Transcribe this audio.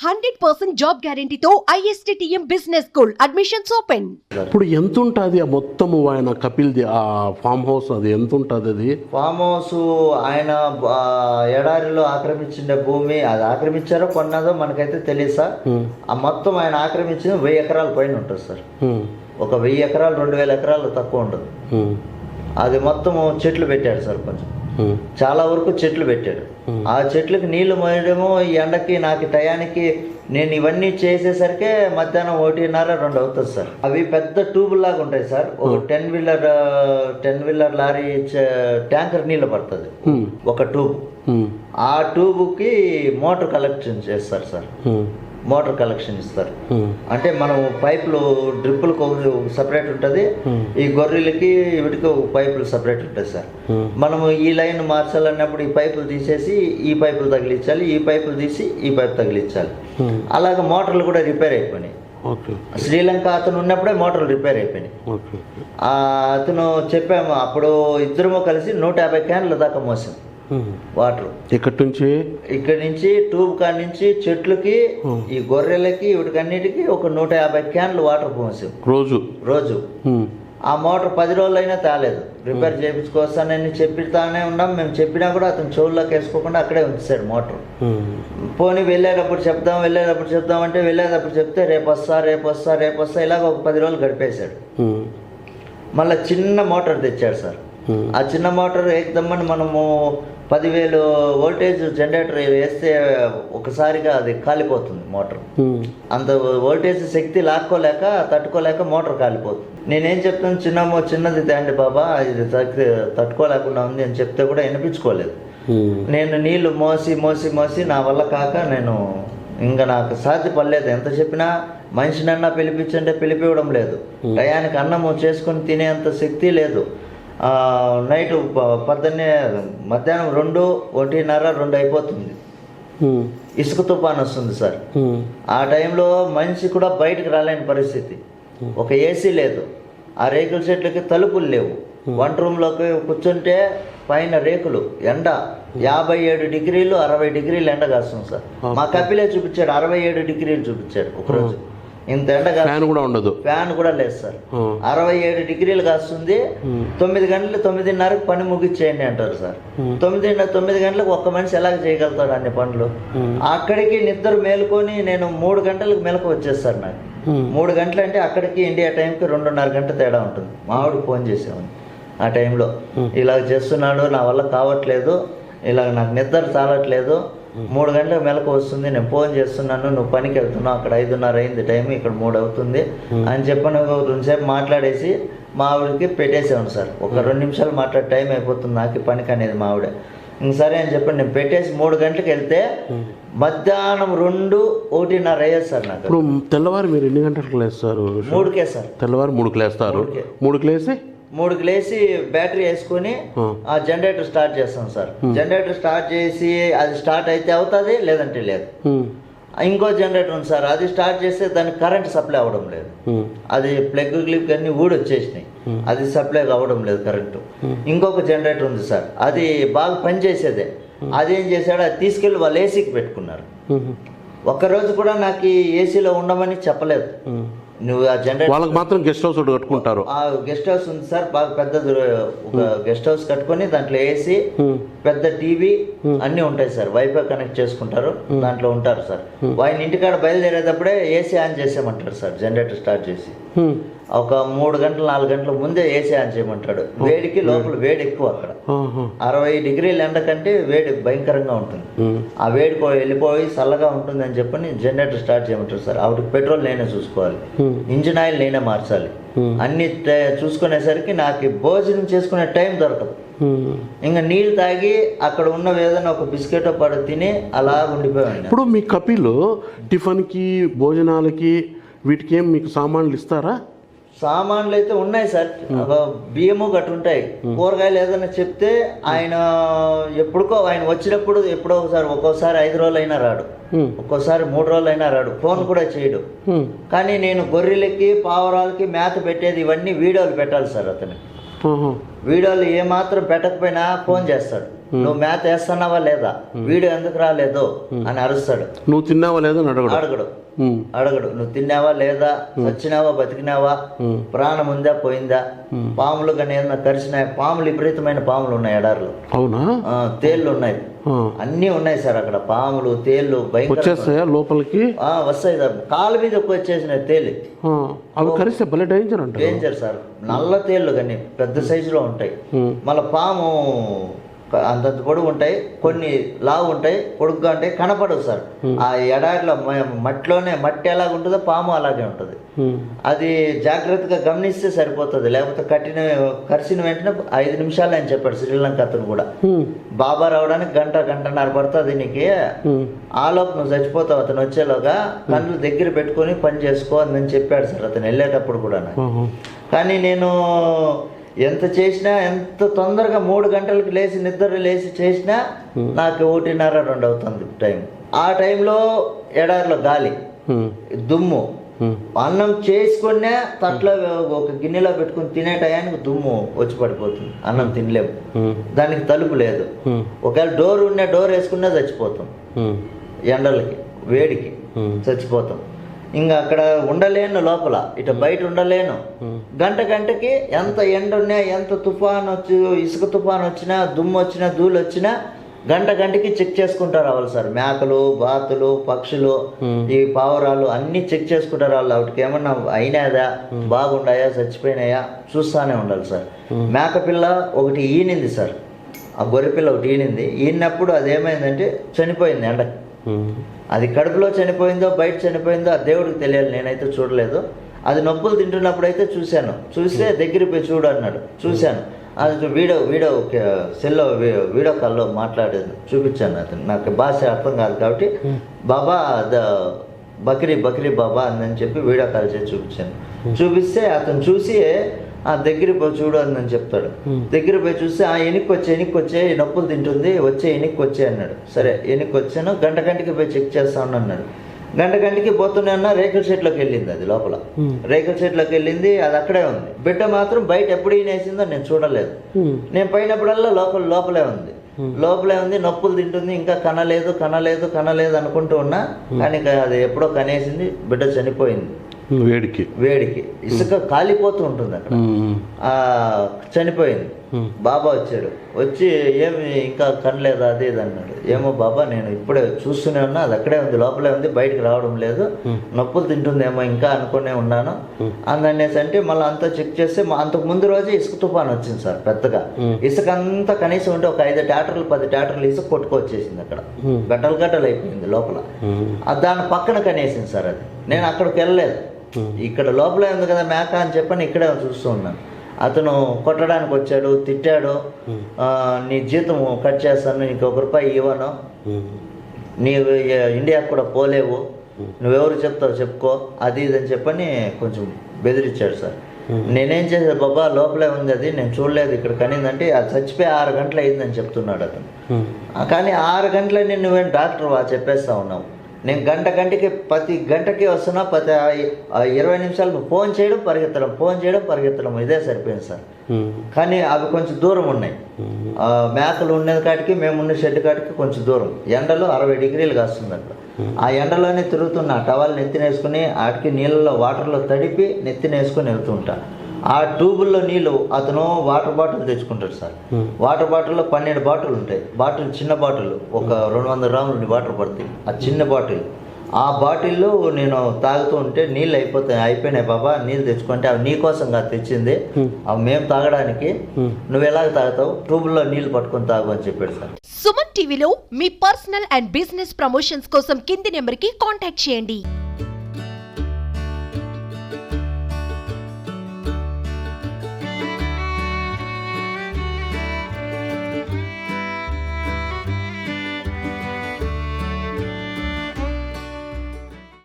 100% job గ్యారెంటీతో ISTTM business school admissions open. ఇప్పుడు ఎంత ఉంటుంది ఆ మొత్తము ఆయన కపిల్ది ఆ ఫామ్ హౌస్, అది ఎంత ఉంటుంది? అది ఫామ్ హౌస్ ఆయన ఎడారిలో ఆక్రమించిన భూమి, అది ఆక్రమించారో కొన్నదో మనకైతే తెలియదు సార్. ఆ మొత్తం ఆయన ఆక్రమించింది 1000 ఎకరాల పైన ఉంటుంది సార్. ఒక 1000 ఎకరాలు 2000 ఎకరాలు తక్కువ ఉండదు. అది మొత్తం చెట్లు పెట్టాడు సార్. కొంచెం చాలా వరకు చెట్లు పెట్టాడు. ఆ చెట్లకి నీళ్లు మోయడము ఈ ఎండకి నాకు టయానికి నేను ఇవన్నీ చేసేసరికి మధ్యాహ్నం 1:30-2 అవుతుంది సార్. అవి పెద్ద ట్యూబుల్ లాగా ఉంటాయి సార్. ఒక 10 వీలర్ లారీ ట్యాంకర్ నీళ్ళు పడుతుంది ఒక ట్యూబ్. ఆ ట్యూబ్కి మోటార్ కలెక్షన్ చేస్తారు సార్. మోటార్ కలెక్షన్ ఇస్తారు. అంటే మనం పైపులు డ్రిప్పులకు సపరేట్ ఉంటుంది, ఈ గొర్రెలకి వీటికి పైపులు సపరేట్ ఉంటుంది సార్. మనము ఈ లైన్ మార్చాలన్నప్పుడు ఈ పైపులు తీసేసి ఈ పైపులు తగిలించాలి, ఈ పైపులు తీసి ఈ పైపు తగిలించాలి. అలాగే మోటార్లు కూడా రిపేర్ అయిపోయినాయి. శ్రీలంక అతను ఉన్నప్పుడే మోటార్లు రిపేర్ అయిపోయినాయి. అతను చెప్పాము అప్పుడు ఇద్దరము కలిసి 150 క్యాన్ల దాకా మోసాం వాటర్. ఇక్కడ నుంచి ట్యూబ్ కాడ నుంచి చెట్లకి ఈ గొర్రెలకి వీటికన్నిటికీ ఒక 150 క్యాన్లు వాటర్ పోసాం రోజు. ఆ మోటార్ 10 రోజులైనా తేలేదు. రిపేర్ చేయించుకోవస్తానని చెప్పితానే ఉన్నాం. మేము చెప్పినా కూడా అతను చెవుల్లోకి వేసుకోకుండా అక్కడే ఉంచాడు మోటార్. పోనీ వెళ్ళేటప్పుడు చెప్దాం అంటే వెళ్ళేటప్పుడు చెప్తే రేపు వస్తా ఇలాగ ఒక 10 రోజులు గడిపేశాడు. మళ్ళీ చిన్న మోటార్ తెచ్చాడు సార్. ఆ చిన్న మోటార్ ఏకదమ్మని మనము 10,000 వోల్టేజ్ జనరేటర్ వేస్తే ఒకసారిగా అది కాలిపోతుంది మోటార్. అంత వోల్టేజ్ శక్తి తట్టుకోలేక మోటార్ కాలిపోతుంది. నేనేం చెప్తాను, చిన్నది తేండి బాబా, ఇది తట్టుకోలేకుండా ఉంది అని చెప్తే కూడా వినిపించుకోలేదు. నేను నీళ్లు మోసి నా వల్ల కాక నేను ఇంకా నాకు సాధ్యపడలేదు. ఎంత చెప్పినా మనిషినన్నా పిలిపించంటే పిలిపివ్వడం లేదు. టయానికి అన్నము చేసుకుని తినేంత శక్తి లేదు. నైట్ మధ్యాహ్నం 1:30-2 అయిపోతుంది. ఇసుక తుఫాన్ వస్తుంది సార్. ఆ టైంలో మనిషి కూడా బయటకు రాలేని పరిస్థితి. ఒక ఏసీ లేదు. ఆ రేకుల చెట్లకి తలుపులు లేవు. వంట రూమ్లోకి కూర్చుంటే పైన రేకులు, ఎండ 57 డిగ్రీలు 60 డిగ్రీలు ఎండ కాస్తుంది సార్. మా కపిలే చూపించాడు 67 డిగ్రీలు చూపించాడు ఒకరోజు. ఇంత ఎండ ఫ్యాన్ కూడా ఉండదు, ఫ్యాన్ కూడా లేదు సార్. 67 డిగ్రీలు కాస్తుంది. 9 గంటలు 9:30కి పని ముగిచ్చేయండి అంటారు సార్. 9 గంటలకు ఒక్క మనిషి ఎలాగ చేయగలుగుతాడు అన్ని పనులు? అక్కడికి నిద్ర మేలుకొని నేను 3 గంటలకు మెలకు వచ్చేస్తారు నాకు. 3 గంటలు అంటే అక్కడికి ఇండియా టైంకి 2.5 గంట తేడా ఉంటుంది. మావాడికి ఫోన్ చేసామని ఆ టైంలో ఇలాగ చేస్తున్నాడు, నా వల్ల కావట్లేదు, ఇలాగ నాకు నిద్ర చాలట్లేదు, 3 గంటలకు మెలకు వస్తుంది, నేను ఫోన్ చేస్తున్నాను, నువ్వు పనికి వెళ్తున్నావు, అక్కడ 5:30 అయింది టైం, ఇక్కడ 3 అవుతుంది అని చెప్పని 2 సేపు మాట్లాడేసి మా ఆవిడకి పెట్టేసాను సార్. ఒక 2 నిమిషాలు మాట్లాడే టైం అయిపోతుంది నాకు పనికి అనేది మా ఆవిడ. ఇంక సరే అని చెప్పండి నేను పెట్టేసి 3 గంటలకు వెళ్తే మధ్యాహ్నం 2-1:30 అయ్యేది సార్ నాకు. ఇప్పుడు తెల్లవారు మీరు ఎన్ని గంటలకు లేస్తారు? 3కే సార్. తెల్లవారు 3కి లేస్తారు. 3కి లేసి బ్యాటరీ వేసుకొని ఆ జనరేటర్ స్టార్ట్ చేస్తాం సార్. జనరేటర్ స్టార్ట్ చేసి అది స్టార్ట్ అయితే అవుతుంది, లేదంటే లేదు. ఇంకో జనరేటర్ ఉంది సార్, అది స్టార్ట్ చేస్తే దానికి కరెంట్ సప్లై అవ్వడం లేదు. అది ప్లగ్ గ్లిప్ అన్ని ఊడొచ్చేసినాయి, అది సప్లై అవ్వడం లేదు కరెంటు. ఇంకొక జనరేటర్ ఉంది సార్, అది బాగా పనిచేసేదే. అదేం చేశాడు, అది తీసుకెళ్ళి వాళ్ళు ఏసీకి పెట్టుకున్నారు. ఒక్కరోజు కూడా నాకు ఏసీలో ఉండమని చెప్పలేదు. నువ్వు ఆ జనరేటర్ వాళ్ళకి మాత్రం గెస్ట్ హౌస్ కట్టుకుంటారు. ఆ గెస్ట్ హౌస్ ఉంది సార్, బాగా పెద్దది. ఒక గెస్ట్ హౌస్ కట్టుకొని దాంట్లో ఏసీ, పెద్ద టీవీ అన్నీ ఉంటాయి సార్. వైఫై కనెక్ట్ చేసుకుంటారు, దాంట్లో ఉంటారు సార్. ఆయన ఇంటికాడ బయలుదేరేటప్పుడే ఏసీ ఆన్ చేసేయమంటారు సార్. జనరేటర్ స్టార్ట్ చేసి ఒక 3 గంటలు 4 గంటల ముందే ఏసీ ఆన్ చేయమంటాడు. వేడికి లోపల వేడి ఎక్కువ. అక్కడ 60 డిగ్రీల ఎండ కంటే వేడి భయంకరంగా ఉంటుంది. ఆ వేడి వెళ్ళిపోయి చల్లగా ఉంటుంది అని చెప్పని జనరేటర్ స్టార్ట్ చేయమంటారు సార్. ఆవిడకి పెట్రోల్ నేనే చూసుకోవాలి, ఇంజిన్ ఆయిల్ నేనే మార్చాలి. అన్ని చూసుకునేసరికి నాకు భోజనం చేసుకునే టైం దొరకదు. ఇంకా నీళ్ళు తాగి అక్కడ ఉన్న ఏదైనా ఒక బిస్కెట్ పడు తిని అలా ఉండిపోయాను. ఇప్పుడు మీ కపిల్ టిఫిన్కి భోజనాలకి వీటికి ఏం మీకు సామాన్లు ఇస్తారా? సామాన్లు అయితే ఉన్నాయి సార్. బియ్యము గట్టు ఉంటాయి. కూరగాయలు ఏదైనా చెప్తే ఆయన ఆయన వచ్చినప్పుడు ఎప్పుడో ఒకసారి, ఒక్కోసారి 5 రోజులు అయినా రాడు, ఒక్కోసారి 3 రోజులు అయినా రాడు. ఫోన్ కూడా చేయడు. కానీ నేను గొర్రెలకి పావురాలకి మేత పెట్టేది ఇవన్నీ వీడియోలు పెట్టాలి సార్. అతను వీడియోలు ఏమాత్రం పెట్టకపోయినా ఫోన్ చేస్తాడు. నువ్వు మేత వేస్తున్నావా లేదా, వీడు ఎందుకు రాలేదు అని అరుస్తాడు. నువ్వు తిన్నావా లేదా అని అడగడు నువ్వు తిన్నావా లేదా, చచ్చినావా బతికినావా, ప్రాణం ఉందా పోయిందా, పాములు కానీ ఏదైనా కరిచినాయి. పాములు విపరీతమైన పాములు ఉన్నాయి ఎడారిలో. అవునా? తేళ్లు ఉన్నాయి, అన్నీ ఉన్నాయి సార్ అక్కడ. పాములు తేళ్లు వచ్చేస్తాయా లోపలికి? వస్తాయి సార్, కాళ్ళ మీద వచ్చేసినాయి తేలి. అవి కరిస్తే భలే డేంజర్ అంట. డేంజర్ సార్, నల్ల తేళ్లు కానీ పెద్ద సైజులో ఉంటాయి. మళ్ళీ పాము అంతంత పొడుగు ఉంటాయి, కొన్ని లావు ఉంటాయి, పొడుగ్గా ఉంటాయి, కనపడవు సార్. ఆ ఎడారిలో మట్టి ఎలాగ ఉంటుందో పాము అలాగే ఉంటుంది. అది జాగ్రత్తగా గమనిస్తే సరిపోతుంది, లేకపోతే కరిసిన వెంటనే 5 నిమిషాలు అని చెప్పాడు శ్రీలంక అతను కూడా. బాబా రావడానికి గంటన్నర పడుతుంది నీకు, ఆలోపు నువ్వు చచ్చిపోతావు అతను వచ్చేలోగా, కళ్ళు దగ్గర పెట్టుకొని పని చేసుకో అని చెప్పాడు సార్ అతను వెళ్ళేటప్పుడు కూడా. కానీ నేను ఎంత చేసినా, ఎంత తొందరగా 3 గంటలకు నిద్ర లేచి చేసినా నాకు 1:30-2 అవుతుంది టైం. ఆ టైంలో ఎడారిలో గాలి, దుమ్ము, అన్నం చేసుకునే తట్లో ఒక గిన్నెలో పెట్టుకుని తినే టయానికి దుమ్ము వచ్చి పడిపోతుంది, అన్నం తినలేము. దానికి తలుపు లేదు, ఒకవేళ డోర్ వేసుకున్నా చచ్చిపోతాం, ఎండలకి వేడికి చచ్చిపోతాం. ఇంకా అక్కడ ఉండలేను, లోపల ఇటు బయట ఉండలేను. గంటకి ఎంత ఎండ ఉన్నా, ఎంత తుఫాన్ వచ్చి, ఇసుక తుఫాన్ వచ్చినా, దుమ్ము వచ్చినా, ధూళి వచ్చినా గంటకి చెక్ చేసుకుంటారు రావాలి సార్. మేకలు, బాతులు, పక్షులు, ఈ పావురాలు అన్నీ చెక్ చేసుకుంటారు వాళ్ళు. వాటికి ఏమన్నా అయినాదా, బాగుండాయా, చచ్చిపోయినాయా చూస్తానే ఉండాలి సార్. మేకపిల్ల ఒకటి ఈనింది సార్, ఆ గొర్రెపిల్ల ఒకటి ఈనినప్పుడు అదేమైందంటే చనిపోయింది ఎండకి. అది కడుపులో చనిపోయిందో బయట చనిపోయిందో ఆ దేవుడికి తెలియాలి, నేనైతే చూడలేదు. అది నొప్పులు తింటున్నప్పుడు అయితే చూస్తే దగ్గరికి పోయి చూడు అన్నాడు. చూశాను, అది వీడియో సెల్లో వీడియో కాల్లో మాట్లాడాను, చూపించాను. అతను నాకు భాష అర్థం కాదు కాబట్టి బాబా బక్రీ బాబా అని చెప్పి వీడియో కాల్ చేసి చూపించాను. చూపిస్తే అతను చూసి ఆ దగ్గర పోయి చూడు అని చెప్తాడు. దగ్గర పోయి చూస్తే ఎనికి వచ్చే నొప్పులు తింటుంది, ఎనికి వచ్చే అన్నాడు. సరే ఎనికి వచ్చాను, గంటకి పోయి చెక్ చేస్తాను అన్నాడు. గంటకి పోతూనే ఉన్నా రేకుల షెట్లోకి వెళ్ళింది. అది లోపల రేకుల షెట్లోకి వెళ్ళింది, అది అక్కడే ఉంది. బిడ్డ మాత్రం బయట ఎప్పుడు ఈనేసిందో నేను చూడలేదు. నేను పోయినప్పుడల్లా లోపలే ఉంది, నొప్పులు తింటుంది, ఇంకా కనలేదు అనుకుంటూ ఉన్నా. కానీ అది ఎప్పుడో కనేసింది, బిడ్డ చనిపోయింది వేడికి. ఇసుక కాలిపోతూ ఉంటుంది అక్కడ, చనిపోయింది. బాబా వచ్చి ఏమి ఇంకా కనలేదా అది ఇది అన్నాడు. ఏమో బాబా నేను ఇప్పుడే చూస్తూనే ఉన్నా, అది అక్కడే ఉంది, లోపలే ఉంది, బయటకు రావడం లేదు, నొప్పులు తింటుందేమో ఇంకా అనుకునే ఉన్నాను అందనేసి అంటే మళ్ళీ అంతా చెక్ చేస్తే అంతకు ముందు రోజే ఇసుక తుఫాన్ వచ్చింది సార్ పెద్దగా. ఇసుక అంతా కనీసం ఉంటే ఒక 5 ట్రాక్టర్లు 10 ట్రాక్టర్లు ఇసుక కొట్టుకొచ్చేసింది అక్కడ, గట్టలు అయిపోయింది లోపల. దాని పక్కన కనేసింది సార్. అది నేను అక్కడికి వెళ్ళలేదు, ఇక్కడ లోపలే ఉంది కదా మేక అని చెప్పని ఇక్కడే చూస్తూ ఉన్నాను. అతను కొట్టడానికి వచ్చాడు, తిట్టాడు. నీ జీతం కట్ చేస్తాను, నీకు ₹1 ఇవ్వను, నీవు ఇండియాకు కూడా పోలేవు, నువ్వెవరు చెప్తావు చెప్పుకో, అది ఇది అని చెప్పని కొంచెం బెదిరించాడు సార్. నేనేం చేశాను, బాబా లోపలే ఉంది, అది నేను చూడలేదు, ఇక్కడ కనిందంటే అది చచ్చిపోయి 6 గంటలు అయిందని చెప్తున్నాడు అతను. కానీ 6 గంటలని నువ్వేం డాక్టర్ చెప్పేస్తా ఉన్నావు. నేను ప్రతి గంటకి వస్తున్నా, ప్రతి 20 నిమిషాలు నువ్వు ఫోన్ చేయడం పరిగెత్తడం ఇదే సరిపోయింది సార్. కానీ అవి కొంచెం దూరం ఉన్నాయి, మేకలు ఉండేది కాటికి మేమున్న షెడ్ కాటికి కొంచెం దూరం. ఎండలో 60 డిగ్రీలు కాస్తుంది అక్కడ. ఆ ఎండలోనే తిరుగుతున్నా, టవల్ నెత్తినేసుకుని వాటికి నీళ్ళలో వాటర్లో తడిపి నెత్తినేసుకుని వెళ్తూ ఉంటాను. ఆ ట్యూబుల్లో నీళ్ళు అతను వాటర్ బాటిల్ తెచ్చుకుంటాడు సార్. వాటర్ బాటిల్లో 12 బాటిల్ ఉంటాయి. చిన్న బాటిల్ ఒక 200 గ్రాములు వాటర్ పడుతుంది, ఆ చిన్న బాటిల్. ఆ బాటిల్లో నేను తాగుతూ ఉంటే నీళ్ళు అయిపోయినాయి బాబా, నీళ్ళు తెచ్చుకుంటే అవి నీ కోసం కాదు తెచ్చింది, అవి మేము తాగడానికి, నువ్వు ఎలాగ తాగుతావు, ట్యూబుల్లో నీళ్ళు పట్టుకొని తాగు అని చెప్పాడు సార్. సుమన్ టీవీలో మీ పర్సనల్ అండ్ బిజినెస్ ప్రమోషన్స్ కోసం కింది నెంబర్కి కాంటాక్ట్ చేయండి.